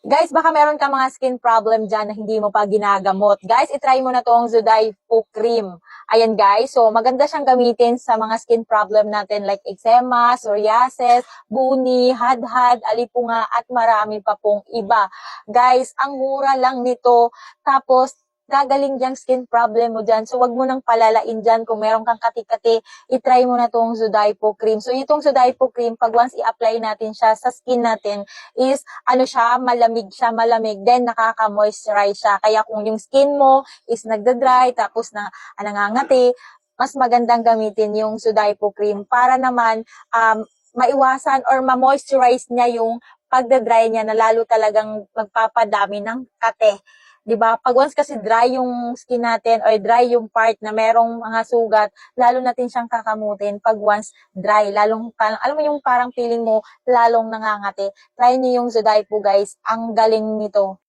Guys, baka meron ka mga skin problem dyan na hindi mo pa ginagamot. Guys, itry mo na tong Zodaipo Cream. Ayan guys, so maganda siyang gamitin sa mga skin problem natin like eczema, psoriasis, buni, hadhad, alipunga, at marami pa pong iba. Guys, ang mura lang nito. Tapos, gagaling diyang skin problem mo dyan. So, wag mo nang palalain dyan. Kung meron kang kati-kati, itry mo na tong Zodaipo Cream. So, itong Zodaipo Cream, pag once i-apply natin siya sa skin natin, is siya, malamig, then nakaka-moisturize siya. Kaya kung yung skin mo is nagda-dry, tapos nangangati, mas magandang gamitin yung Sudaipo cream para naman maiwasan or ma-moisturize niya yung pagda-dry niya na lalo talagang magpapadami ng kate. 'Di ba? Pag once kasi dry yung skin natin or dry yung part na merong mga sugat, lalo natin siyang kakamutin pag once dry. Lalong alam mo yung parang feeling mo lalong nangangati. Try niyo yung Zodaipo guys. Ang galing nito.